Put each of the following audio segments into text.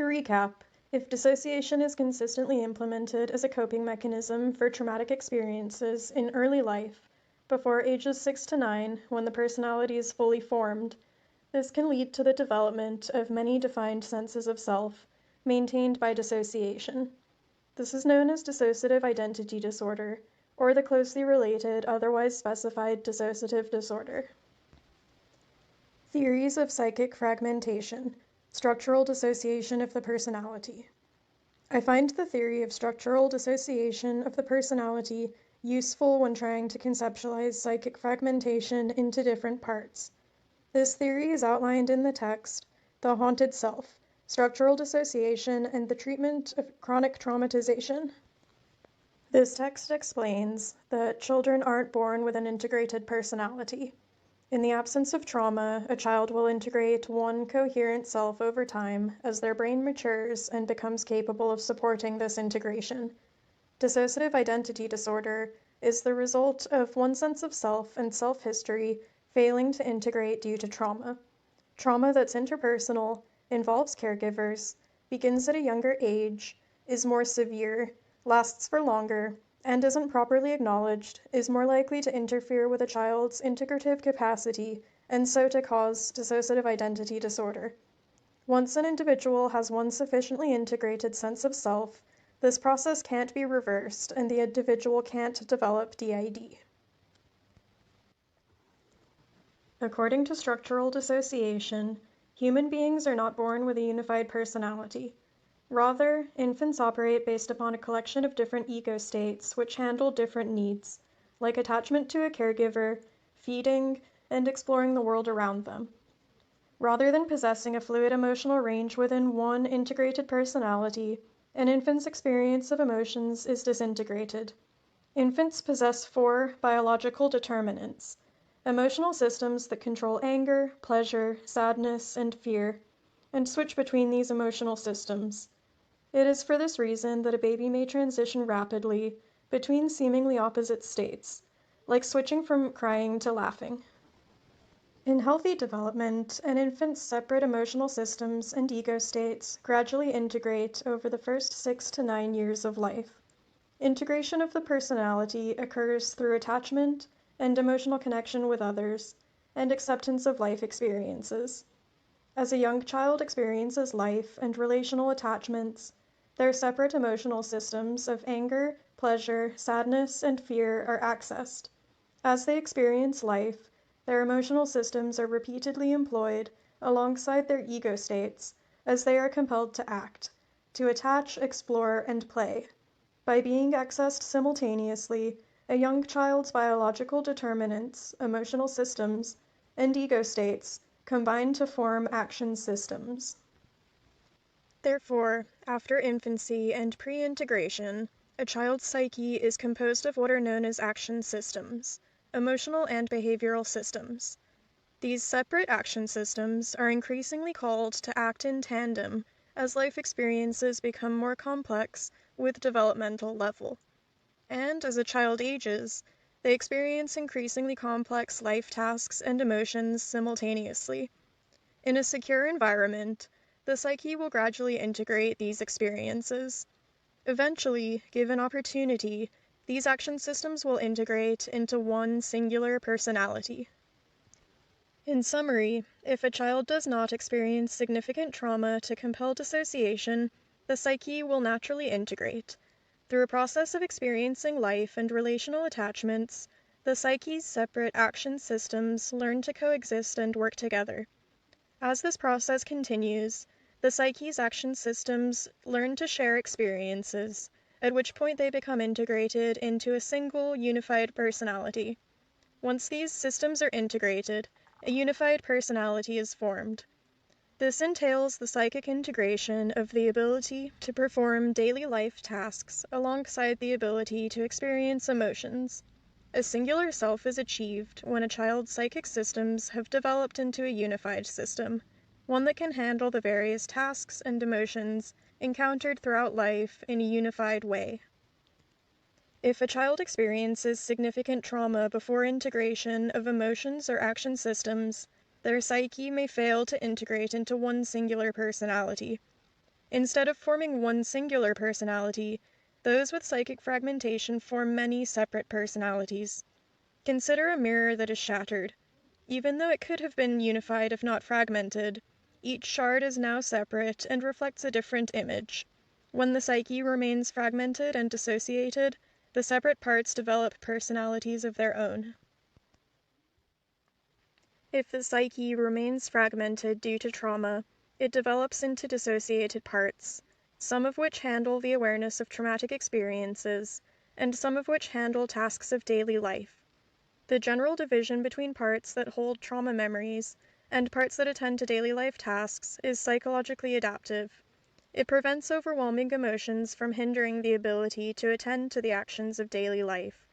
To recap, if dissociation is consistently implemented as a coping mechanism for traumatic experiences in early life, before ages 6 to 9, when the personality is fully formed, this can lead to the development of many defined senses of self, maintained by dissociation. This is known as Dissociative Identity Disorder, or the closely related, otherwise specified dissociative disorder. Theories of psychic fragmentation, structural dissociation of the personality. I find the theory of structural dissociation of the personality useful when trying to conceptualize psychic fragmentation into different parts. This theory is outlined in the text, The Haunted Self, Structural Dissociation and the Treatment of Chronic Traumatization. This text explains that children aren't born with an integrated personality. In the absence of trauma, a child will integrate one coherent self over time as their brain matures and becomes capable of supporting this integration. Dissociative identity disorder is the result of one sense of self and self-history failing to integrate due to trauma. Trauma that's interpersonal, involves caregivers, begins at a younger age, is more severe, lasts for longer, and isn't properly acknowledged, is more likely to interfere with a child's integrative capacity and so to cause dissociative identity disorder. Once an individual has one sufficiently integrated sense of self, this process can't be reversed and the individual can't develop DID. According to structural dissociation, human beings are not born with a unified personality. Rather, infants operate based upon a collection of different ego states which handle different needs, like attachment to a caregiver, feeding, and exploring the world around them. Rather than possessing a fluid emotional range within one integrated personality, an infant's experience of emotions is disintegrated. Infants possess 4 biological determinants, emotional systems that control anger, pleasure, sadness, and fear, and switch between these emotional systems. It is for this reason that a baby may transition rapidly between seemingly opposite states, like switching from crying to laughing. In healthy development, an infant's separate emotional systems and ego states gradually integrate over the first 6 to 9 years of life. Integration of the personality occurs through attachment and emotional connection with others, and acceptance of life experiences. As a young child experiences life and relational attachments, their separate emotional systems of anger, pleasure, sadness, and fear are accessed. As they experience life, their emotional systems are repeatedly employed alongside their ego states as they are compelled to act, to attach, explore, and play. By being accessed simultaneously, a young child's biological determinants, emotional systems, and ego states combine to form action systems. Therefore, after infancy and pre-integration, a child's psyche is composed of what are known as action systems, emotional and behavioral systems. These separate action systems are increasingly called to act in tandem as life experiences become more complex with developmental level. And as a child ages, they experience increasingly complex life tasks and emotions simultaneously. In a secure environment, the psyche will gradually integrate these experiences. Eventually, given opportunity, these action systems will integrate into one singular personality. In summary, if a child does not experience significant trauma to compel dissociation, the psyche will naturally integrate. Through a process of experiencing life and relational attachments, the psyche's separate action systems learn to coexist and work together. As this process continues, the psyche's action systems learn to share experiences, at which point they become integrated into a single, unified personality. Once these systems are integrated, a unified personality is formed. This entails the psychic integration of the ability to perform daily life tasks alongside the ability to experience emotions. A singular self is achieved when a child's psychic systems have developed into a unified system, one that can handle the various tasks and emotions encountered throughout life in a unified way. If a child experiences significant trauma before integration of emotions or action systems, their psyche may fail to integrate into one singular personality. Instead of forming one singular personality, those with psychic fragmentation form many separate personalities. Consider a mirror that is shattered. Even though it could have been unified if not fragmented, each shard is now separate and reflects a different image. When the psyche remains fragmented and dissociated, the separate parts develop personalities of their own. If the psyche remains fragmented due to trauma, it develops into dissociated parts, some of which handle the awareness of traumatic experiences, and some of which handle tasks of daily life. The general division between parts that hold trauma memories and parts that attend to daily life tasks is psychologically adaptive. It prevents overwhelming emotions from hindering the ability to attend to the actions of daily life.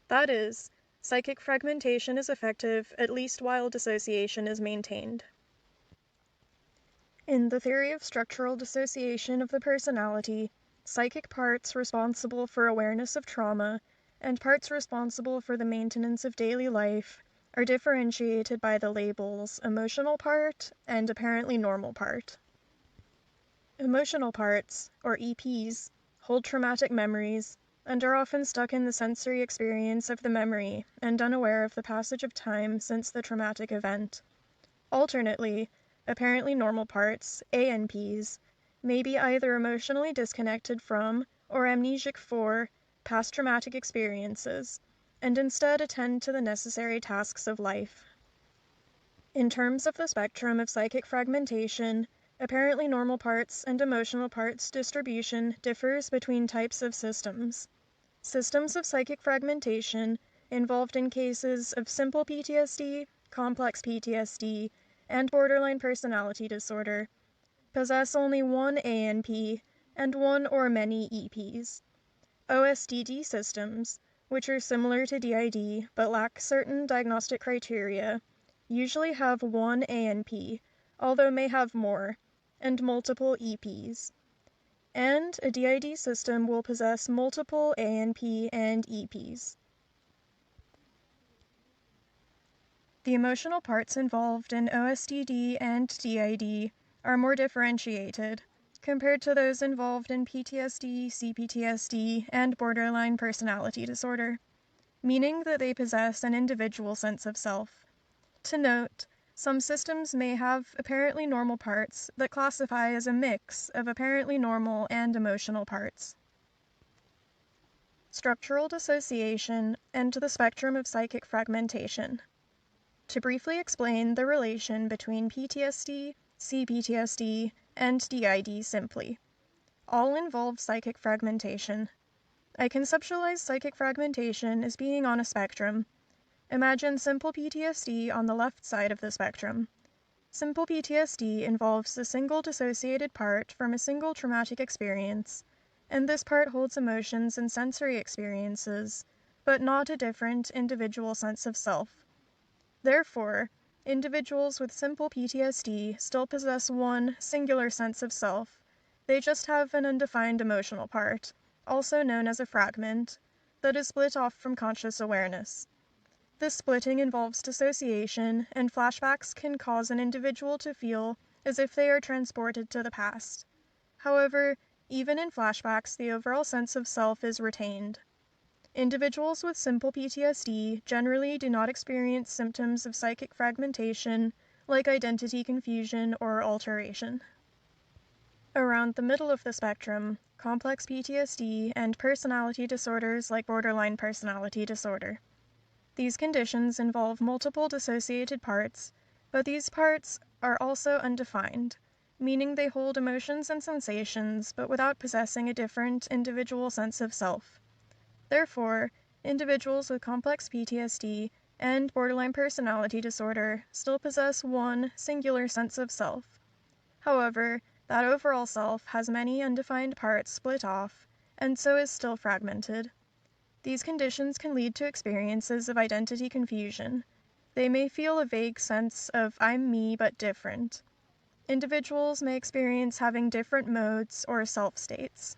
That is, psychic fragmentation is effective at least while dissociation is maintained. In the theory of structural dissociation of the personality, psychic parts responsible for awareness of trauma and parts responsible for the maintenance of daily life are differentiated by the labels emotional part and apparently normal part. Emotional parts, or EPs, hold traumatic memories and are often stuck in the sensory experience of the memory and unaware of the passage of time since the traumatic event. Alternately, apparently normal parts, ANPs, may be either emotionally disconnected from or amnesic for past traumatic experiences, and instead attend to the necessary tasks of life. In terms of the spectrum of psychic fragmentation, apparently normal parts and emotional parts distribution differs between types of systems. Systems of psychic fragmentation involved in cases of simple PTSD, complex PTSD, and borderline personality disorder possess only one ANP and one or many EPs. OSDD systems, which are similar to DID but lack certain diagnostic criteria, usually have one ANP, although may have more, and multiple EPs. And a DID system will possess multiple ANP and EPs. The emotional parts involved in OSDD and DID are more differentiated compared to those involved in PTSD, CPTSD, and borderline personality disorder, meaning that they possess an individual sense of self. To note, some systems may have apparently normal parts that classify as a mix of apparently normal and emotional parts. Structural dissociation and the spectrum of psychic fragmentation. To briefly explain the relation between PTSD, CPTSD, and DID simply. All involve psychic fragmentation. I conceptualize psychic fragmentation as being on a spectrum. Imagine simple PTSD on the left side of the spectrum. Simple PTSD involves a single dissociated part from a single traumatic experience, and this part holds emotions and sensory experiences, but not a different individual sense of self. Therefore, individuals with simple PTSD still possess one singular sense of self. They just have an undefined emotional part, also known as a fragment, that is split off from conscious awareness. This splitting involves dissociation, and flashbacks can cause an individual to feel as if they are transported to the past. However, even in flashbacks, the overall sense of self is retained. Individuals with simple PTSD generally do not experience symptoms of psychic fragmentation like identity confusion or alteration. Around the middle of the spectrum, complex PTSD and personality disorders like borderline personality disorder. These conditions involve multiple dissociated parts, but these parts are also undefined, meaning they hold emotions and sensations but without possessing a different individual sense of self. Therefore, individuals with complex PTSD and borderline personality disorder still possess one singular sense of self. However, that overall self has many undefined parts split off, and so is still fragmented. These conditions can lead to experiences of identity confusion. They may feel a vague sense of I'm me but different. Individuals may experience having different modes or self-states.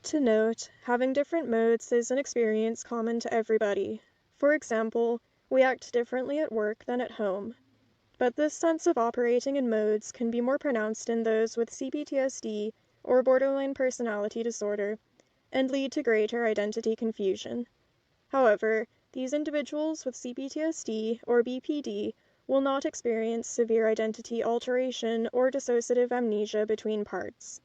To note, having different modes is an experience common to everybody. For example, we act differently at work than at home. but this sense of operating in modes can be more pronounced in those with CPTSD or borderline personality disorder and lead to greater identity confusion. However, these individuals with CPTSD or BPD will not experience severe identity alteration or dissociative amnesia between parts.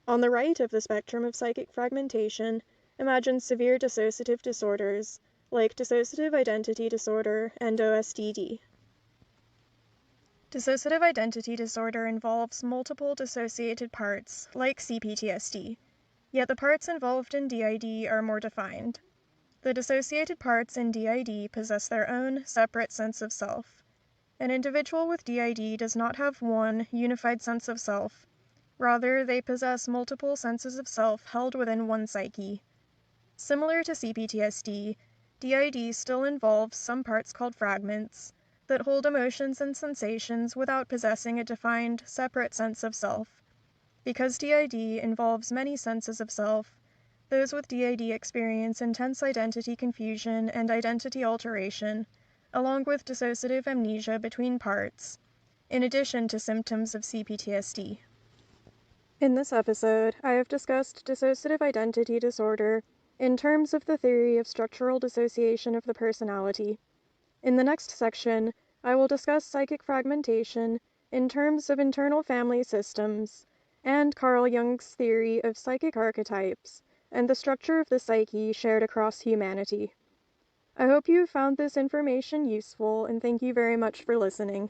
On the right of the spectrum of psychic fragmentation, imagine severe dissociative disorders like Dissociative Identity Disorder and OSDD. Dissociative Identity Disorder involves multiple dissociated parts, like CPTSD, yet the parts involved in DID are more defined. The dissociated parts in DID possess their own separate sense of self. An individual with DID does not have one unified sense of self. Rather, they possess multiple senses of self held within one psyche. Similar to CPTSD, DID still involves some parts called fragments that hold emotions and sensations without possessing a defined, separate sense of self. Because DID involves many senses of self, those with DID experience intense identity confusion and identity alteration, along with dissociative amnesia between parts, in addition to symptoms of CPTSD. In this episode, I have discussed dissociative identity disorder in terms of the theory of structural dissociation of the personality. In the next section, I will discuss psychic fragmentation in terms of internal family systems and Carl Jung's theory of psychic archetypes and the structure of the psyche shared across humanity. I hope you found this information useful, and thank you very much for listening.